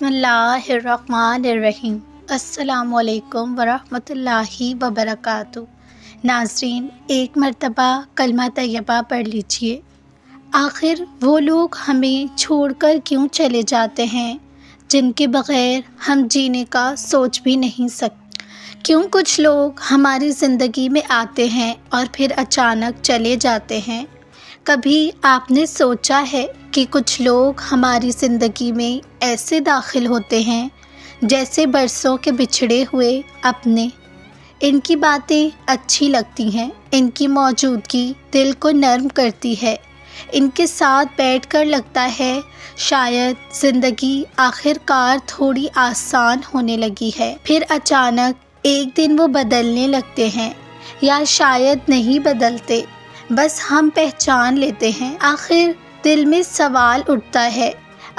بسم اللہ الرحمن الرحیم۔ السلام علیکم ورحمۃ اللہ وبرکاتہ۔ ناظرین، ایک مرتبہ کلمہ طیبہ پڑھ لیجئے۔ آخر وہ لوگ ہمیں چھوڑ کر کیوں چلے جاتے ہیں جن کے بغیر ہم جینے کا سوچ بھی نہیں سکتے؟ کیوں کچھ لوگ ہماری زندگی میں آتے ہیں اور پھر اچانک چلے جاتے ہیں؟ کبھی آپ نے سوچا ہے کہ کچھ لوگ ہماری زندگی میں ایسے داخل ہوتے ہیں جیسے برسوں کے بچھڑے ہوئے اپنے؟ ان کی باتیں اچھی لگتی ہیں، ان کی موجودگی دل کو نرم کرتی ہے، ان کے ساتھ بیٹھ کر لگتا ہے شاید زندگی آخر کار تھوڑی آسان ہونے لگی ہے۔ پھر اچانک ایک دن وہ بدلنے لگتے ہیں، یا شاید نہیں بدلتے، بس ہم پہچان لیتے ہیں۔ آخر دل میں سوال اٹھتا ہے،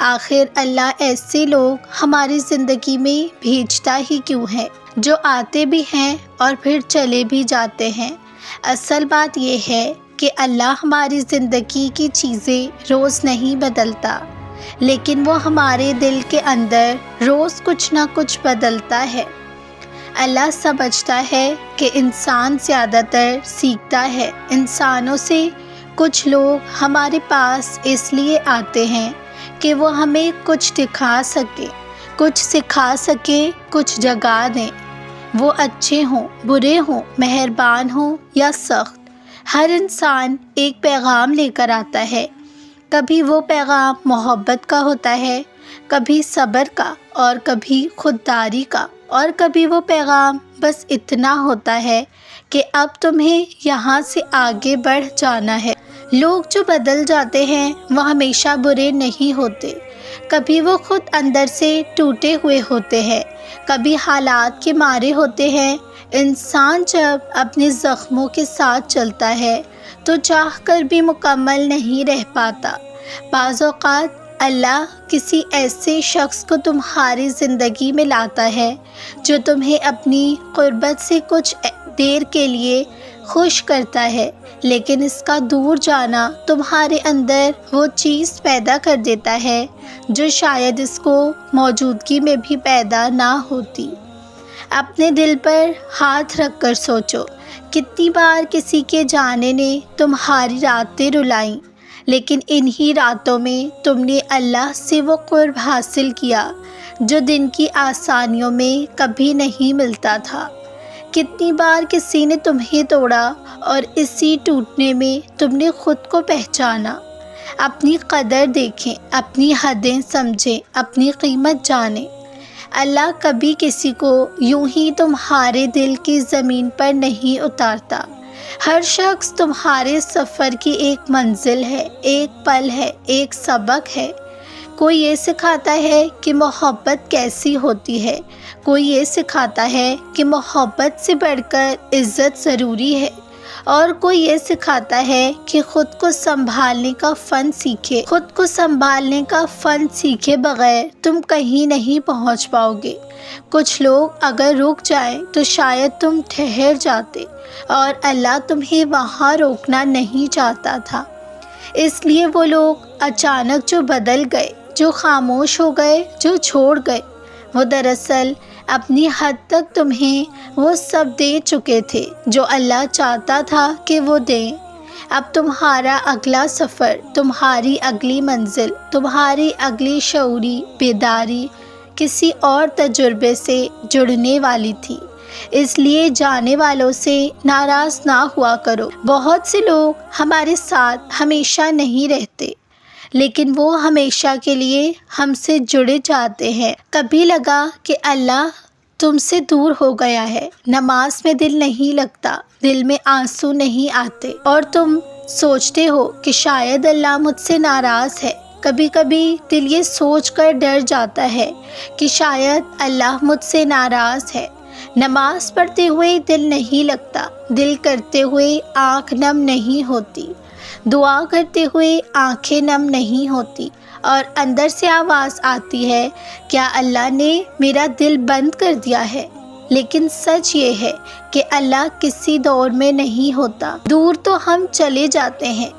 آخر اللہ ایسے لوگ ہماری زندگی میں بھیجتا ہی کیوں ہے، جو آتے بھی ہیں اور پھر چلے بھی جاتے ہیں؟ اصل بات یہ ہے کہ اللہ ہماری زندگی کی چیزیں روز نہیں بدلتا، لیکن وہ ہمارے دل کے اندر روز کچھ نہ کچھ بدلتا ہے۔ اللہ سمجھتا ہے کہ انسان زیادہ تر سیکھتا ہے انسانوں سے۔ کچھ لوگ ہمارے پاس اس لیے آتے ہیں کہ وہ ہمیں کچھ دکھا سکے، کچھ سکھا سکے، کچھ جگا دیں۔ وہ اچھے ہوں، برے ہوں، مہربان ہوں یا سخت، ہر انسان ایک پیغام لے کر آتا ہے۔ کبھی وہ پیغام محبت کا ہوتا ہے، کبھی صبر کا، اور کبھی خودداری کا، اور کبھی وہ پیغام بس اتنا ہوتا ہے کہ اب تمہیں یہاں سے آگے بڑھ جانا ہے۔ لوگ جو بدل جاتے ہیں وہ ہمیشہ برے نہیں ہوتے، کبھی وہ خود اندر سے ٹوٹے ہوئے ہوتے ہیں، کبھی حالات کے مارے ہوتے ہیں۔ انسان جب اپنے زخموں کے ساتھ چلتا ہے تو چاہ کر بھی مکمل نہیں رہ پاتا۔ بعض اوقات اللہ کسی ایسے شخص کو تمہاری زندگی میں لاتا ہے جو تمہیں اپنی قربت سے کچھ دیر کے لیے خوش کرتا ہے، لیکن اس کا دور جانا تمہارے اندر وہ چیز پیدا کر دیتا ہے جو شاید اس کو موجودگی میں بھی پیدا نہ ہوتی۔ اپنے دل پر ہاتھ رکھ کر سوچو، کتنی بار کسی کے جانے نے تمہاری راتیں رلائیں، لیکن انہی راتوں میں تم نے اللہ سے وہ قرب حاصل کیا جو دن کی آسانیوں میں کبھی نہیں ملتا تھا۔ کتنی بار کسی نے تمہیں توڑا اور اسی ٹوٹنے میں تم نے خود کو پہچانا۔ اپنی قدر دیکھیں، اپنی حدیں سمجھیں، اپنی قیمت جانیں۔ اللہ کبھی کسی کو یوں ہی تمہارے دل کی زمین پر نہیں اتارتا۔ ہر شخص تمہارے سفر کی ایک منزل ہے، ایک پل ہے، ایک سبق ہے۔ کوئی یہ سکھاتا ہے کہ محبت کیسی ہوتی ہے، کوئی یہ سکھاتا ہے کہ محبت سے بڑھ کر عزت ضروری ہے، اور کوئی یہ سکھاتا ہے کہ خود کو سنبھالنے کا فن سیکھے۔ خود کو سنبھالنے کا فن سیکھے بغیر تم کہیں نہیں پہنچ پاؤ گے۔ کچھ لوگ اگر رک جائیں تو شاید تم ٹھہر جاتے، اور اللہ تمہیں وہاں روکنا نہیں چاہتا تھا۔ اس لیے وہ لوگ اچانک جو بدل گئے، جو خاموش ہو گئے، جو چھوڑ گئے، وہ دراصل اپنی حد تک تمہیں وہ سب دے چکے تھے جو اللہ چاہتا تھا کہ وہ دیں۔ اب تمہارا اگلا سفر، تمہاری اگلی منزل، تمہاری اگلی شعوری بیداری کسی اور تجربے سے جڑنے والی تھی۔ اس لیے جانے والوں سے ناراض نہ ہوا کرو۔ بہت سے لوگ ہمارے ساتھ ہمیشہ نہیں رہتے، لیکن وہ ہمیشہ کے لیے ہم سے جڑے جاتے ہیں۔ کبھی لگا کہ اللہ تم سے دور ہو گیا ہے، نماز میں دل نہیں لگتا، دل میں آنسو نہیں آتے، اور تم سوچتے ہو کہ شاید اللہ مجھ سے ناراض ہے۔ کبھی کبھی دل یہ سوچ کر ڈر جاتا ہے کہ شاید اللہ مجھ سے ناراض ہے۔ نماز پڑھتے ہوئے دل نہیں لگتا، دل کرتے ہوئے آنکھ نم نہیں ہوتی، دعا کرتے ہوئے آنکھیں نم نہیں ہوتی، اور اندر سے آواز آتی ہے، کیا اللہ نے میرا دل بند کر دیا ہے؟ لیکن سچ یہ ہے کہ اللہ کسی دور میں نہیں ہوتا۔ دور تو ہم چلے جاتے ہیں،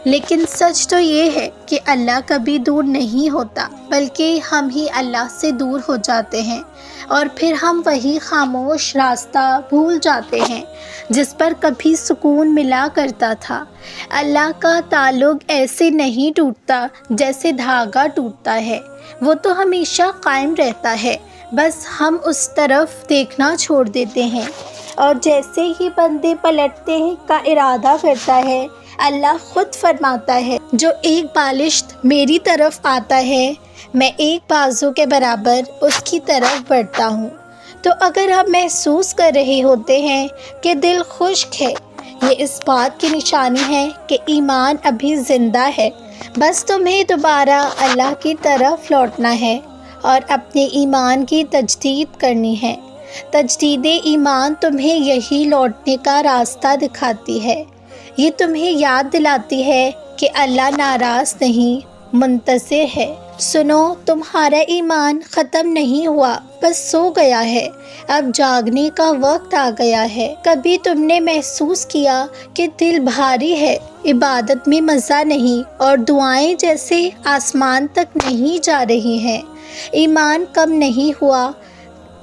لیکن سچ تو یہ ہے کہ اللہ کبھی دور نہیں ہوتا، بلکہ ہم ہی اللہ سے دور ہو جاتے ہیں، اور پھر ہم وہی خاموش راستہ بھول جاتے ہیں جس پر کبھی سکون ملا کرتا تھا۔ اللہ کا تعلق ایسے نہیں ٹوٹتا جیسے دھاگا ٹوٹتا ہے، وہ تو ہمیشہ قائم رہتا ہے، بس ہم اس طرف دیکھنا چھوڑ دیتے ہیں، اور جیسے ہی بندے پلٹتے ہیں کا ارادہ کرتا ہے، اللہ خود فرماتا ہے، جو ایک بالشت میری طرف آتا ہے میں ایک بازو کے برابر اس کی طرف بڑھتا ہوں۔ تو اگر ہم محسوس کر رہے ہوتے ہیں کہ دل خشک ہے، یہ اس بات کی نشانی ہے کہ ایمان ابھی زندہ ہے، بس تمہیں دوبارہ اللہ کی طرف لوٹنا ہے اور اپنے ایمان کی تجدید کرنی ہے۔ تجدید ایمان تمہیں یہی لوٹنے کا راستہ دکھاتی ہے، یہ تمہیں یاد دلاتی ہے کہ اللہ ناراض نہیں، منتظر ہے۔ سنو، تمہارا ایمان ختم نہیں ہوا، بس سو گیا ہے، اب جاگنے کا وقت آ گیا ہے۔ کبھی تم نے محسوس کیا کہ دل بھاری ہے، عبادت میں مزہ نہیں، اور دعائیں جیسے آسمان تک نہیں جا رہی ہیں؟ ایمان کم نہیں ہوا،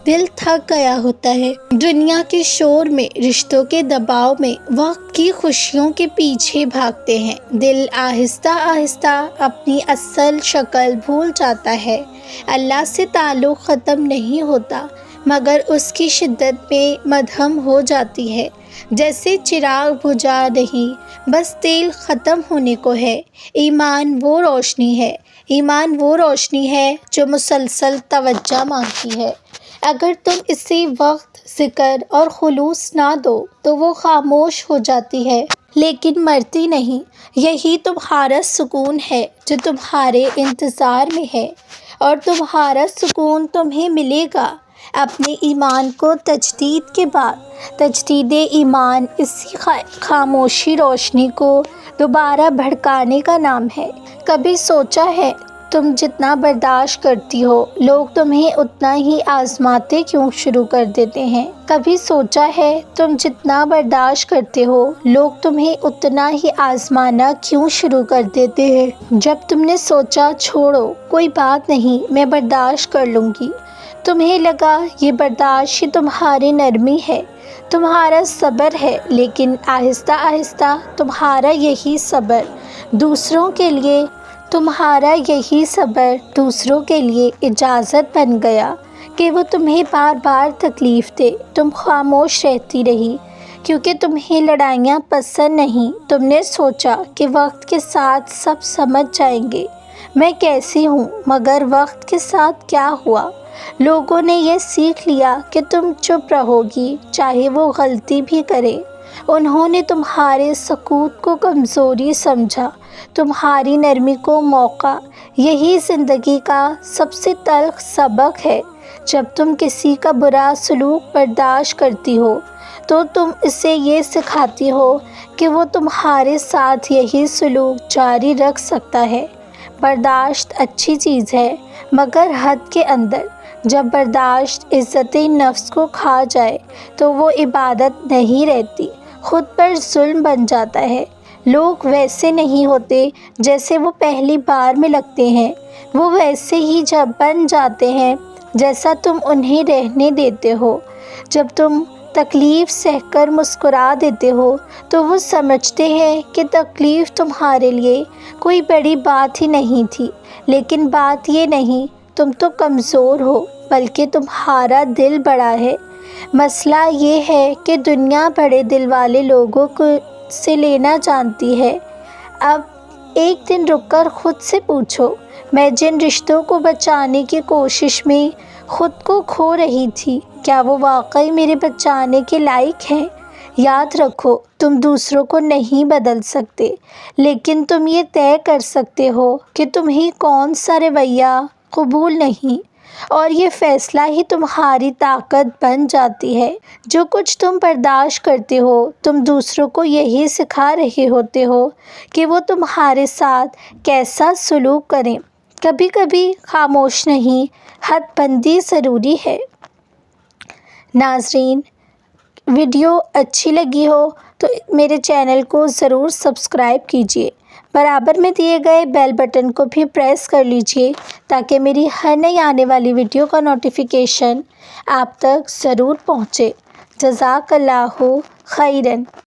دل تھک گیا ہوتا ہے، دنیا کے شور میں، رشتوں کے دباؤ میں، وقت کی خوشیوں کے پیچھے بھاگتے ہیں، دل آہستہ آہستہ اپنی اصل شکل بھول جاتا ہے۔ اللہ سے تعلق ختم نہیں ہوتا، مگر اس کی شدت میں مدھم ہو جاتی ہے، جیسے چراغ بجھا نہیں، بس تیل ختم ہونے کو ہے۔ ایمان وہ روشنی ہے جو مسلسل توجہ مانگتی ہے۔ اگر تم اسے وقت، ذکر اور خلوص نہ دو تو وہ خاموش ہو جاتی ہے، لیکن مرتی نہیں۔ یہی تمہارا سکون ہے جو تمہارے انتظار میں ہے، اور تمہارا سکون تمہیں ملے گا اپنے ایمان کو تجدید کے بعد۔ تجدید ایمان اسی خاموشی روشنی کو دوبارہ بھڑکانے کا نام ہے۔ کبھی سوچا ہے تم جتنا برداشت کرتی ہو، لوگ تمہیں اتنا ہی آزماتے کیوں شروع کر دیتے ہیں؟ کبھی سوچا ہے تم جتنا برداشت کرتے ہو، لوگ تمہیں اتنا ہی آزمانا کیوں شروع کر دیتے ہیں؟ جب تم نے سوچا چھوڑو، کوئی بات نہیں، میں برداشت کر لوں گی، تمہیں لگا یہ برداشت ہی تمہاری نرمی ہے، تمہارا صبر ہے، لیکن آہستہ آہستہ تمہارا یہی صبر دوسروں کے لیے اجازت بن گیا کہ وہ تمہیں بار بار تکلیف دے۔ تم خاموش رہتی رہی کیونکہ تمہیں لڑائیاں پسند نہیں۔ تم نے سوچا کہ وقت کے ساتھ سب سمجھ جائیں گے میں کیسی ہوں، مگر وقت کے ساتھ کیا ہوا؟ لوگوں نے یہ سیکھ لیا کہ تم چپ رہو گی چاہے وہ غلطی بھی کرے۔ انہوں نے تمہارے سکوت کو کمزوری سمجھا، تمہاری نرمی کو موقع۔ یہی زندگی کا سب سے تلخ سبق ہے۔ جب تم کسی کا برا سلوک برداشت کرتی ہو تو تم اسے یہ سکھاتی ہو کہ وہ تمہارے ساتھ یہی سلوک جاری رکھ سکتا ہے۔ برداشت اچھی چیز ہے، مگر حد کے اندر۔ جب برداشت عزت نفس کو کھا جائے تو وہ عبادت نہیں رہتی، خود پر ظلم بن جاتا ہے۔ لوگ ویسے نہیں ہوتے جیسے وہ پہلی بار میں لگتے ہیں، وہ ویسے ہی جب بن جاتے ہیں جیسا تم انہیں رہنے دیتے ہو۔ جب تم تکلیف سہ کر مسکرا دیتے ہو تو وہ سمجھتے ہیں کہ تکلیف تمہارے لیے کوئی بڑی بات ہی نہیں تھی، لیکن بات یہ نہیں تم تو کمزور ہو، بلکہ تمہارا دل بڑا ہے۔ مسئلہ یہ ہے کہ دنیا بڑے دل والے لوگوں سے لینا جانتی ہے۔ اب ایک دن رک کر خود سے پوچھو، میں جن رشتوں کو بچانے کی کوشش میں خود کو کھو رہی تھی، کیا وہ واقعی میرے بچانے کے لائق ہیں؟ یاد رکھو، تم دوسروں کو نہیں بدل سکتے، لیکن تم یہ طے کر سکتے ہو کہ تمہیں کون سا رویہ قبول نہیں، اور یہ فیصلہ ہی تمہاری طاقت بن جاتی ہے۔ جو کچھ تم برداشت کرتے ہو، تم دوسروں کو یہی سکھا رہے ہوتے ہو کہ وہ تمہارے ساتھ کیسا سلوک کریں۔ کبھی کبھی خاموش نہیں، حد بندی ضروری ہے۔ ناظرین، ویڈیو اچھی لگی ہو تو میرے چینل کو ضرور سبسکرائب کیجیے، برابر میں دیے گئے بیل بٹن کو بھی پریس کر لیجئے تاکہ میری ہر نئی آنے والی ویڈیو کا نوٹیفیکیشن آپ تک ضرور پہنچے۔ جزاک اللہ خیراً۔